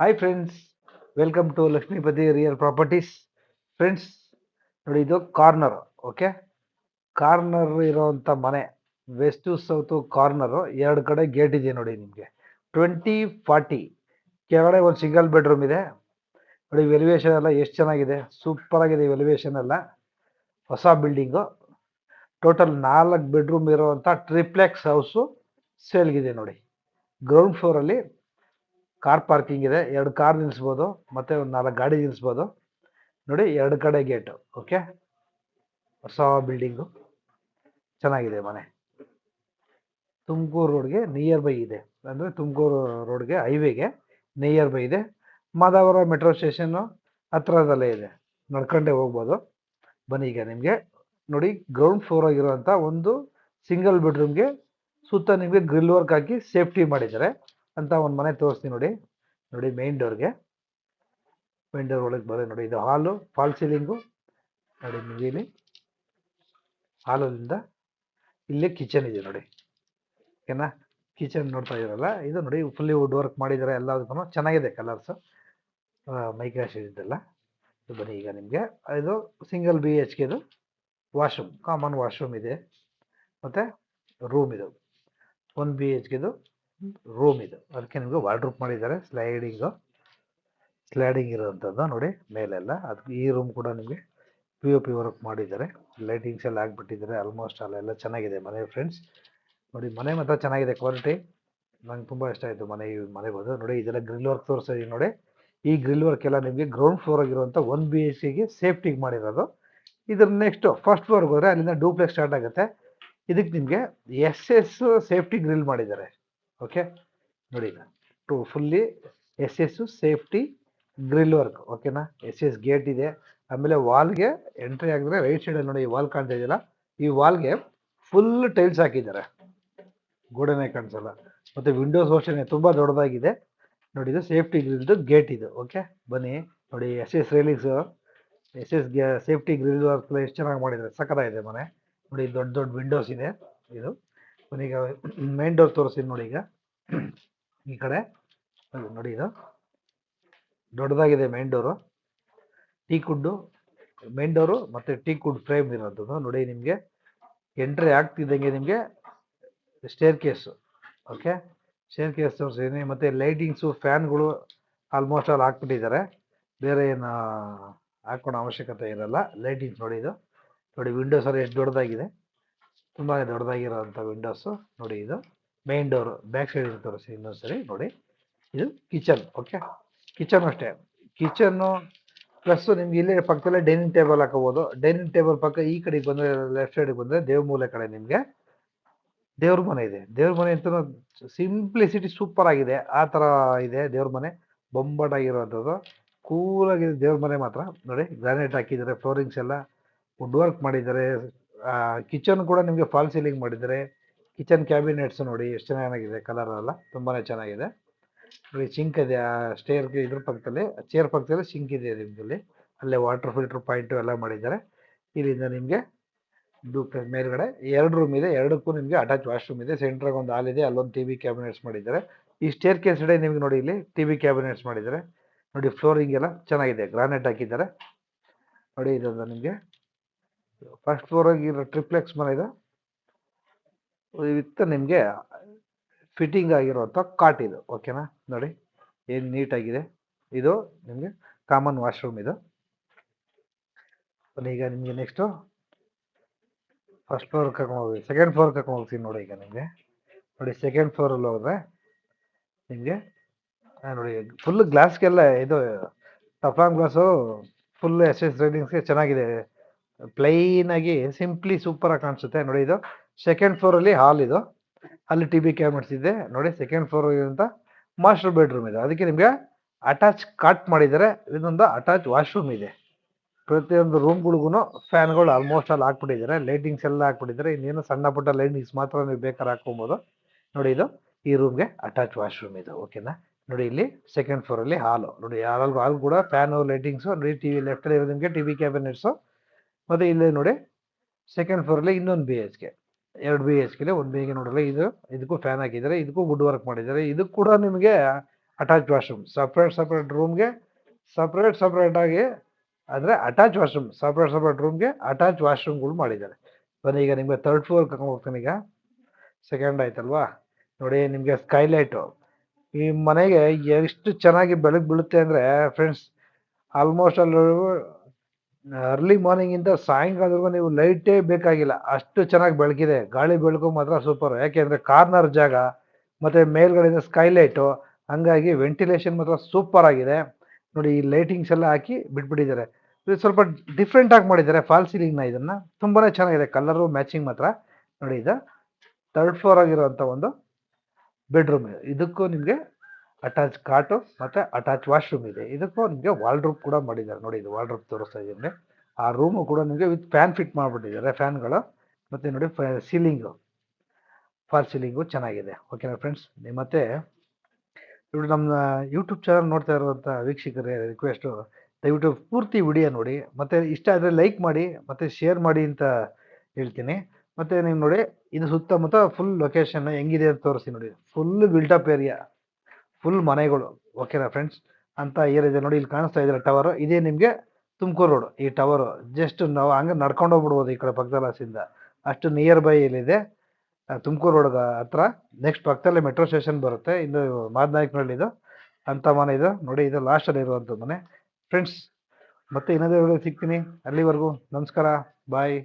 Hi friends, welcome to Lakshmipathi real properties. Friends ನೋಡಿ, ಇದು corner. Okay, corner ಇರೋವಂಥ ಮನೆ, ವೆಸ್ಟ್ ಟು ಸೌತ್ ಕಾರ್ನರು, ಎರಡು ಕಡೆ ಗೇಟ್ ಇದೆ ನೋಡಿ. ನಿಮಗೆ 2040 ಕೆಳಗಡೆ ಒಂದು ಸಿಂಗಲ್ ಬೆಡ್ರೂಮ್ ಇದೆ ನೋಡಿ. ವೆಲ್ಯುವೇಷನ್ ಎಲ್ಲ ಎಷ್ಟು ಚೆನ್ನಾಗಿದೆ, ಸೂಪರ್ ಆಗಿದೆ. ವೆಲ್ಯುವೇಷನ್ ಎಲ್ಲ ಹೊಸ ಬಿಲ್ಡಿಂಗು. ಟೋಟಲ್ 4 ಬೆಡ್ರೂಮ್ ಇರುವಂಥ ಟ್ರಿಪ್ಲೆಕ್ಸ್ ಹೌಸು ಸೇಲ್ಗಿದೆ ನೋಡಿ. ಗ್ರೌಂಡ್ ಫ್ಲೋರಲ್ಲಿ ಕಾರ್ ಪಾರ್ಕಿಂಗ್ ಇದೆ, 2 ಕಾರ್ ನಿಲ್ಲಿಸ್ಬೋದು, ಮತ್ತೆ ಒಂದು 4 ಗಾಡಿ ನಿಲ್ಲಿಸ್ಬೋದು ನೋಡಿ. 2 ಕಡೆ ಗೇಟು. ಓಕೆ, ಹೊಸ ಬಿಲ್ಡಿಂಗು, ಚೆನ್ನಾಗಿದೆ ಮನೆ. ತುಮಕೂರು ರೋಡ್ಗೆ ನಿಯರ್ ಬೈ ಇದೆ, ಅಂದರೆ ತುಮಕೂರು ರೋಡ್ಗೆ ಹೈವೇಗೆ ನಿಯರ್ ಬೈ ಇದೆ. ಮಾದಾವರ ಮೆಟ್ರೋ ಸ್ಟೇಷನ್ನು ಹತ್ರದಲ್ಲೇ ಇದೆ, ನಡ್ಕೊಂಡೇ ಹೋಗ್ಬೋದು. ಬನ್ನಿ, ಈಗ ನಿಮಗೆ ನೋಡಿ, ಗ್ರೌಂಡ್ ಫ್ಲೋರ್ ಆಗಿರುವಂಥ ಒಂದು ಸಿಂಗಲ್ ಬೆಡ್ರೂಮ್ಗೆ ಸುತ್ತ ನಿಮಗೆ ಗ್ರಿಲ್ ವರ್ಕ್ ಹಾಕಿ ಸೇಫ್ಟಿ ಮಾಡಿದ್ದಾರೆ ಅಂತ ಒಂದು ಮನೆ ತೋರಿಸ್ತೀನಿ ನೋಡಿ. ನೋಡಿ, ಮೇನ್ ಡೋರ್ ಒಳಗೆ ಬರೋ ನೋಡಿ. ಇದು ಹಾಲು, ಫಾಲ್ ಸೀಲಿಂಗು ನೋಡಿ. ನಿಮಗೆ ಇಲ್ಲಿ ಹಾಲಲ್ಲಿಂದ ಇಲ್ಲಿ ಕಿಚನ್ ಇದೆ ನೋಡಿ. ಓಕೆನಾ, ಕಿಚನ್ ನೋಡ್ತಾ ಇದ್ದೀರಲ್ಲ, ಇದು ನೋಡಿ ಫುಲ್ಲಿ ವುಡ್ ವರ್ಕ್ ಮಾಡಿದ್ದಾರೆ. ಎಲ್ಲದಕ್ಕೂ ಚೆನ್ನಾಗಿದೆ ಕಲರ್ಸು, ಮೈಕ್ರಾ ಶೇಡಿದ್ದೆಲ್ಲ. ಬನ್ನಿ, ಈಗ ನಿಮಗೆ ಇದು ಸಿಂಗಲ್ BHKದು ವಾಶ್ರೂಮ್, ಕಾಮನ್ ವಾಶ್ರೂಮ್ ಇದೆ, ಮತ್ತು ರೂಮ್ ಇದು 1 BHKದು ರೂಮ್ ಇದು. ಅದಕ್ಕೆ ನಿಮಗೆ ವಾರ್ಡ್ರೋಬ್ ಮಾಡಿದ್ದಾರೆ, ಸ್ಲೈಡಿಂಗ್ ಇರೋವಂಥದ್ದು ನೋಡಿ ಮೇಲೆಲ್ಲ. ಅದಕ್ಕೆ ಈ ರೂಮ್ ಕೂಡ ನಿಮಗೆ POP ವರ್ಕ್ ಮಾಡಿದ್ದಾರೆ, ಲೈಟಿಂಗ್ಸ್ ಎಲ್ಲ ಹಾಕ್ಬಿಟ್ಟಿದ್ದಾರೆ. ಆಲ್ಮೋಸ್ಟ್ ಅಲ್ಲೆಲ್ಲ ಚೆನ್ನಾಗಿದೆ ಮನೆ. ಫ್ರೆಂಡ್ಸ್ ನೋಡಿ, ಮನೆ ಮಾತ್ರ ಚೆನ್ನಾಗಿದೆ, ಕ್ವಾಲಿಟಿ. ನಂಗೆ ತುಂಬ ಇಷ್ಟ ಆಯಿತು ಮನೆ ಬಂದು ನೋಡಿ. ಇದೆಲ್ಲ ಗ್ರಿಲ್ ವರ್ಕ್ ತೋರಿಸ್ತಾ ನೋಡಿ. ಈ ಗ್ರಿಲ್ ವರ್ಕ್ ಎಲ್ಲ ನಿಮಗೆ ಗ್ರೌಂಡ್ ಫ್ಲೋರ್ ಆಗಿರುವಂಥ 1 BHKಗೆ ಸೇಫ್ಟಿಗೆ ಮಾಡಿರೋದು. ಇದ್ರ ನೆಕ್ಸ್ಟು ಫಸ್ಟ್ ಫ್ಲೋರ್ಗೆ ಹೋದರೆ ಅಲ್ಲಿಂದ ಡೂಪ್ಲೆಕ್ಸ್ ಸ್ಟಾರ್ಟ್ ಆಗುತ್ತೆ. ಇದಕ್ಕೆ ನಿಮಗೆ SS ಸೇಫ್ಟಿ ಗ್ರಿಲ್ ಮಾಡಿದ್ದಾರೆ. ಓಕೆ ನೋಡಿ, fully SS safety grill work. ಓಕೆನಾ, SS ಗೇಟ್ ಇದೆ. ಆಮೇಲೆ ವಾಲ್ಗೆ ಎಂಟ್ರಿ ಆಗಿದ್ರೆ ರೈಟ್ ಸೈಡಲ್ಲಿ ನೋಡಿ, ಈ ವಾಲ್ ಕಾಣ್ತಾ ಇದೆಯಲ್ಲ, ಈ ವಾಲ್ಗೆ ಫುಲ್ ಟೈಲ್ಸ್ ಹಾಕಿದ್ದಾರೆ, ಗೋಡೆನೇ ಕಾಣಿಸಲ್ಲ. ಮತ್ತು ವಿಂಡೋಸ್ ಅಷ್ಟೇ ತುಂಬ ದೊಡ್ಡದಾಗಿದೆ ನೋಡಿ. ಇದು ಸೇಫ್ಟಿ ಗ್ರಿಲ್ದು ಗೇಟ್ ಇದು. ಓಕೆ, ಬನ್ನಿ ನೋಡಿ. SS railings, SS safety grill work ಎಷ್ಟು ಚೆನ್ನಾಗಿ ಮಾಡಿದ್ದಾರೆ, ಸಕ್ಕತ್ತಾಗಿದೆ ಮನೆ ನೋಡಿ. ದೊಡ್ಡ ದೊಡ್ಡ ವಿಂಡೋಸ್ ಇದೆ ಇದು. ಬನ್ನಿ, ಈಗ ಮೇನ್ ಡೋರ್ ತೋರಿಸ್ತೀನಿ ನೋಡಿ. ಈಗ ಈ ಕಡೆ ನೋಡಿ, ಇದು ದೊಡ್ಡದಾಗಿದೆ ಮೇನ್ ಡೋರು. ಟೀಕುಡ್ಡು ಮೇನ್ ಡೋರು ಮತ್ತು ಟೀಕುಡ್ ಫ್ರೇಮ್ ಇರೋದು ನೋಡಿ. ನಿಮಗೆ ಎಂಟ್ರಿ ಆಗ್ತಿದ್ದಂಗೆ ನಿಮಗೆ stair case. Okay, stair case ತೋರಿಸಿದ್ದೀನಿ. ಮತ್ತು ಲೈಟಿಂಗ್ಸು, ಫ್ಯಾನ್ಗಳು ಆಲ್ಮೋಸ್ಟ್ ಆಲ್ ಹಾಕ್ಬಿಟ್ಟಿದ್ದಾರೆ, ಬೇರೆ ಏನು ಹಾಕೋಣ ಅವಶ್ಯಕತೆ ಇರಲ್ಲ. ಲೈಟಿಂಗ್ಸ್ ನೋಡಿ, ಇದು ನೋಡಿ. ವಿಂಡೋಸ್ ಎಲ್ಲ ಎಷ್ಟು ದೊಡ್ಡದಾಗಿದೆ, ತುಂಬ ದೊಡ್ಡದಾಗಿರೋಂಥ ವಿಂಡೋಸು ನೋಡಿ. ಇದು ಮೇನ್ ಡೋರು, ಬ್ಯಾಕ್ ಸೈಡ್ ತೋರಿಸಿ ಇನ್ನೊಂದ್ಸರಿ ನೋಡಿ. ಇದು ಕಿಚನ್. ಓಕೆ, ಕಿಚನ್ ಅಷ್ಟೇ. ಕಿಚನ್ನು ಪ್ಲಸ್ ನಿಮ್ಗೆ ಇಲ್ಲೇ ಪಕ್ಕದಲ್ಲೇ ಡೈನಿಂಗ್ ಟೇಬಲ್ ಹಾಕೋಬೋದು. ಡೈನಿಂಗ್ ಟೇಬಲ್ ಪಕ್ಕ ಈ ಕಡೆಗೆ ಬಂದರೆ, ಲೆಫ್ಟ್ ಸೈಡಿಗೆ ಬಂದರೆ ದೇವ್ರ ಮೂಲೆ ಕಡೆ ನಿಮಗೆ ದೇವ್ರ ಮನೆ ಇದೆ. ದೇವ್ರ ಮನೆ ಅಂತೂ ಸಿಂಪ್ಲಿಸಿಟಿ ಸೂಪರ್ ಆಗಿದೆ, ಆ ಥರ ಇದೆ ದೇವ್ರ ಮನೆ. ಬೊಂಬಾಟಾಗಿರುವಂಥದ್ದು, ಕೂಲಾಗಿದೆ ದೇವ್ರ ಮನೆ ಮಾತ್ರ ನೋಡಿ. ಗ್ರಾನೈಟ್ ಹಾಕಿದ್ದಾರೆ, ಫ್ಲೋರಿಂಗ್ಸ್ ಎಲ್ಲ ವುಡ್ ವರ್ಕ್ ಮಾಡಿದ್ದಾರೆ. ಕಿಚನ್ ಕೂಡ ನಿಮಗೆ ಫಾಲ್ ಸೀಲಿಂಗ್ ಮಾಡಿದ್ದಾರೆ. ಕಿಚನ್ ಕ್ಯಾಬಿನೆಟ್ಸ್ ನೋಡಿ ಎಷ್ಟು ಚೆನ್ನಾಗಿದೆ, ಕಲರ್ ಎಲ್ಲ ತುಂಬಾ ಚೆನ್ನಾಗಿದೆ ನೋಡಿ. ಸಿಂಕ್ ಇದೆ ಸ್ಟೇರ್ಗೆ, ಇದ್ರ ಪಕ್ಕದಲ್ಲಿ ಚೇರ್ ಪಕ್ಕದಲ್ಲಿ ಸಿಂಕ್ ಇದೆ ನಿಮ್ಮಲ್ಲಿ. ಅಲ್ಲೇ ವಾಟರ್ ಫಿಲ್ಟರ್ ಪಾಯಿಂಟು ಎಲ್ಲ ಮಾಡಿದ್ದಾರೆ. ಇಲ್ಲಿಂದ ನಿಮಗೆ ಮೇಲ್ಗಡೆ 2 ರೂಮ್ ಇದೆ, 2ಕ್ಕೂ ನಿಮಗೆ ಅಟ್ಯಾಚ್ ವಾಶ್ರೂಮ್ ಇದೆ. ಸೆಂಟ್ರಾಗ ಒಂದು ಹಾಲ್ ಇದೆ, ಅಲ್ಲೊಂದು TV ಕ್ಯಾಬಿನೆಟ್ಸ್ ಮಾಡಿದ್ದಾರೆ. ಈ ಸ್ಟೇರ್ ಕೇಸ್ ಇದೆ ನಿಮಗೆ ನೋಡಿ, ಇಲ್ಲಿ TV ಕ್ಯಾಬಿನೆಟ್ಸ್ ಮಾಡಿದ್ದಾರೆ ನೋಡಿ. ಫ್ಲೋರಿಂಗ್ ಎಲ್ಲ ಚೆನ್ನಾಗಿದೆ, ಗ್ರಾನೈಟ್ ಹಾಕಿದ್ದಾರೆ ನೋಡಿ. ಇದೊಂದು ನಿಮಗೆ ಫಸ್ಟ್ ಫ್ಲೋರಾಗಿರೋ ಟ್ರಿಪ್ಲೆಕ್ಸ್ ಮನೆ ಇದು. ವಿತ್ ನಿಮಗೆ ಫಿಟ್ಟಿಂಗ್ ಆಗಿರುವಂಥ ಕಾಟ್ ಇದು. ಓಕೆನಾ ನೋಡಿ, ಏನು ನೀಟಾಗಿದೆ. ಇದು ನಿಮಗೆ ಕಾಮನ್ ವಾಶ್ರೂಮ್ ಇದು. ಈಗ ನಿಮಗೆ ನೆಕ್ಸ್ಟು ಫಸ್ಟ್ ಫ್ಲೋರ್ ಕರ್ಕೊಂಡು ಹೋಗಿ ಸೆಕೆಂಡ್ ಫ್ಲೋರ್ ಕರ್ಕೊಂಡು ಹೋಗ್ತೀನಿ ನೋಡಿ. ಈಗ ನಿಮಗೆ ನೋಡಿ, ಸೆಕೆಂಡ್ ಫ್ಲೋರಲ್ಲಿ ಹೋದರೆ ನಿಮಗೆ ನೋಡಿ ಫುಲ್ ಗ್ಲಾಸ್ಗೆಲ್ಲ ಇದು ಟಫ್ಲಾನ್ ಗ್ಲಾಸು, ಫುಲ್ SS ರೈಲಿಂಗ್ಸ್ಗೆ ಚೆನ್ನಾಗಿದೆ. ಪ್ಲೈನಾಗಿ ಸಿಂಪ್ಲಿ ಸೂಪರಾಗಿ ಕಾಣಿಸುತ್ತೆ ನೋಡಿ. ಇದು ಸೆಕೆಂಡ್ ಫ್ಲೋರಲ್ಲಿ ಹಾಲ್ ಇದು, ಅಲ್ಲಿ TV ಕ್ಯಾಬಿನೆಟ್ಸ್ ಇದೆ ನೋಡಿ. ಸೆಕೆಂಡ್ ಫ್ಲೋರ್ ಇರುವಂಥ ಮಾಸ್ಟರ್ ಬೆಡ್ರೂಮ್ ಇದೆ, ಅದಕ್ಕೆ ನಿಮಗೆ ಅಟ್ಯಾಚ್ ಕಾಟ್ ಮಾಡಿದ್ದಾರೆ. ಇದೊಂದು ಅಟ್ಯಾಚ್ ವಾಶ್ರೂಮ್ ಇದೆ. ಪ್ರತಿಯೊಂದು ರೂಮ್ಗಳಿಗೂ ಫ್ಯಾನ್ಗಳು ಆಲ್ಮೋಸ್ಟ್ ಅಲ್ಲಿ ಹಾಕ್ಬಿಟ್ಟಿದ್ದಾರೆ, ಲೈಟಿಂಗ್ಸ್ ಎಲ್ಲ ಹಾಕ್ಬಿಟ್ಟಿದ್ದಾರೆ. ಇನ್ನೇನು ಸಣ್ಣ ಪುಟ್ಟ ಲೈಟಿಂಗ್ಸ್ ಮಾತ್ರ ನೀವು ಬೇಕಾದ್ರೆ ಹಾಕ್ಕೊಬೋದು ನೋಡಿ. ಇದು ಈ ರೂಮ್ಗೆ ಅಟ್ಯಾಚ್ ವಾಶ್ರೂಮ್ ಇದು. ಓಕೆನಾ ನೋಡಿ, ಇಲ್ಲಿ ಸೆಕೆಂಡ್ ಫ್ಲೋರಲ್ಲಿ ಹಾಲು ನೋಡಿ. ಹಾಲ್ ಕೂಡ ಫ್ಯಾನು, ಲೈಟಿಂಗ್ಸು ನೋಡಿ. TV ಲೆಫ್ಟಲ್ಲಿ ಇರೋದು ನಿಮಗೆ TV ಕ್ಯಾಬಿನೆಟ್ಸು. ಮತ್ತು ಇಲ್ಲಿ ನೋಡಿ ಸೆಕೆಂಡ್ ಫ್ಲೋರಲ್ಲಿ ಇನ್ನೊಂದು BHK, 2 BHK, 1 BHK ನೋಡಲ್ಲ. ಇದಕ್ಕೂ ಫ್ಯಾನ್ ಹಾಕಿದ್ದಾರೆ, ಇದಕ್ಕೂ ವುಡ್ ವರ್ಕ್ ಮಾಡಿದ್ದಾರೆ. ಇದಕ್ಕೆ ಕೂಡ ನಿಮಗೆ ಅಟ್ಯಾಚ್ ವಾಶ್ರೂಮ್, ಸಪ್ರೇಟ್ ರೂಮ್ಗೆ ಸಪ್ರೇಟ್ ಆಗಿ, ಅಂದರೆ ಅಟ್ಯಾಚ್ ವಾಶ್ರೂಮ್, ಸಪ್ರೇಟ್ ರೂಮ್ಗೆ ಅಟ್ಯಾಚ್ ವಾಶ್ರೂಮ್ಗಳು ಮಾಡಿದ್ದಾರೆ. ಬನ್ನಿ ಈಗ ನಿಮಗೆ ಥರ್ಡ್ ಫ್ಲೋರ್ ಕರ್ಕೊಂಡು ಹೋಗ್ತೀನಿ. ಈಗ ಸೆಕೆಂಡ್ ಆಯ್ತಲ್ವಾ, ನೋಡಿ ನಿಮಗೆ ಸ್ಕೈಲೈಟು ಈ ಮನೆಗೆ ಎಷ್ಟು ಚೆನ್ನಾಗಿ ಬೆಳಕು ಬೀಳುತ್ತೆ ಅಂದರೆ ಫ್ರೆಂಡ್ಸ್, ಆಲ್ಮೋಸ್ಟ್ ಅಲ್ಲಿ ಅರ್ಲಿ ಮಾರ್ನಿಂಗಿಂದ ಸಾಯಂಕಾಲದವರೆಗೂ ನೀವು ಲೈಟೇ ಬೇಕಾಗಿಲ್ಲ, ಅಷ್ಟು ಚೆನ್ನಾಗಿ ಬೆಳಕಿದೆ. ಗಾಳಿ ಬೆಳಕು ಮಾತ್ರ ಸೂಪರ್, ಯಾಕೆಂದರೆ ಕಾರ್ನರ್ ಜಾಗ ಮತ್ತು ಮೇಲ್ಗಡೆಯಿಂದ ಸ್ಕೈಲೈಟು, ಹಂಗಾಗಿ ವೆಂಟಿಲೇಷನ್ ಮಾತ್ರ ಸೂಪರ್ ಆಗಿದೆ. ನೋಡಿ ಈ ಲೈಟಿಂಗ್ಸ್ ಎಲ್ಲ ಹಾಕಿ ಬಿಟ್ಬಿಟ್ಟಿದ್ದಾರೆ. ಇದು ಸ್ವಲ್ಪ ಡಿಫ್ರೆಂಟಾಗಿ ಮಾಡಿದ್ದಾರೆ ಫಾಲ್ ಸೀಲಿಂಗ್ನ, ಇದನ್ನು ತುಂಬಾ ಚೆನ್ನಾಗಿದೆ ಕಲರು ಮ್ಯಾಚಿಂಗ್ ಮಾತ್ರ. ನೋಡಿ ಇದು ಥರ್ಡ್ ಫ್ಲೋರ್ ಆಗಿರುವಂಥ ಒಂದು ಬೆಡ್ರೂಮ್. ಇದಕ್ಕೂ ನಿಮಗೆ ಅಟ್ಯಾಚ್ ಕಾಟು ಮತ್ತು ಅಟ್ಯಾಚ್ ವಾಶ್ರೂಮ್ ಇದೆ. ಇದಕ್ಕೂ ನಿಮಗೆ ವಾಲ್ಡ್ರೂಮ್ ಕೂಡ ಮಾಡಿದ್ದಾರೆ. ನೋಡಿ ಇದು ವಾಲ್ಡ್ರೂಮ್ ತೋರಿಸ್ತಾ ಇದ್ದೀನಿ. ಆ ರೂಮು ಕೂಡ ನಿಮಗೆ ವಿತ್ ಫ್ಯಾನ್ ಫಿಟ್ ಮಾಡಿಬಿಟ್ಟಿದ್ದಾರೆ, ಫ್ಯಾನ್ಗಳು. ಮತ್ತು ನೋಡಿ ಸೀಲಿಂಗು, ಫಾಲ್ ಸೀಲಿಂಗು ಚೆನ್ನಾಗಿದೆ. ಓಕೆನಾ ಫ್ರೆಂಡ್ಸ್, ಮತ್ತು ಇವರು ನಮ್ಮ ಯೂಟ್ಯೂಬ್ ಚಾನಲ್ ನೋಡ್ತಾ ಇರುವಂಥ ವೀಕ್ಷಕರೇ ರಿಕ್ವೆಸ್ಟು, ದಯವಿಟ್ಟು ಪೂರ್ತಿ ವಿಡಿಯೋ ನೋಡಿ, ಮತ್ತು ಇಷ್ಟ ಆದರೆ ಲೈಕ್ ಮಾಡಿ ಮತ್ತು ಶೇರ್ ಮಾಡಿ ಅಂತ ಹೇಳ್ತೀನಿ. ಮತ್ತು ನೀವು ನೋಡಿ ಇದು ಸುತ್ತಮುತ್ತ ಫುಲ್ ಲೊಕೇಶನ್ ಹೆಂಗಿದೆ ಅಂತ ತೋರಿಸಿ. ನೋಡಿ ಫುಲ್ ಬಿಲ್ಟಪ್ ಏರಿಯಾ, ಫುಲ್ ಮನೆಗಳು. ಓಕೆನಾ ಫ್ರೆಂಡ್ಸ್, ಅಂತ ಏರಿಯಾ ನೋಡಿ ಇಲ್ಲಿ ಕಾಣಿಸ್ತಾ ಇದ್ದಾರೆ ಟವರು. ಇದೇ ನಿಮಗೆ ತುಮಕೂರು ರೋಡು. ಈ ಟವರು ಜಸ್ಟ್ ನಾವು ಹಂಗೆ ನಡ್ಕೊಂಡು ಹೋಗ್ಬಿಡ್ಬೋದು ಈ ಕಡೆ ಪಕ್ಕದಲ್ಲಾಸಿಂದ, ಅಷ್ಟು ನಿಯರ್ ಬೈ ಇಲ್ಲಿದೆ. ತುಮಕೂರು ರೋಡ್ ಹತ್ರ, ನೆಕ್ಸ್ಟ್ ಪಕ್ಕದಲ್ಲೇ ಮೆಟ್ರೋ ಸ್ಟೇಷನ್ ಬರುತ್ತೆ. ಇದು ಮಾದನಾಯಕನಹಳ್ಳಿದು ಅಂಥ ಮನೆ ಇದು. ನೋಡಿ ಇದು ಲಾಸ್ಟಲ್ಲಿ ಇರುವಂಥ ಮನೆ ಫ್ರೆಂಡ್ಸ್. ಮತ್ತೆ ಇನ್ನೊಂದು ಸಿಗ್ತೀನಿ, ಅಲ್ಲಿವರೆಗೂ ನಮಸ್ಕಾರ, ಬಾಯ್.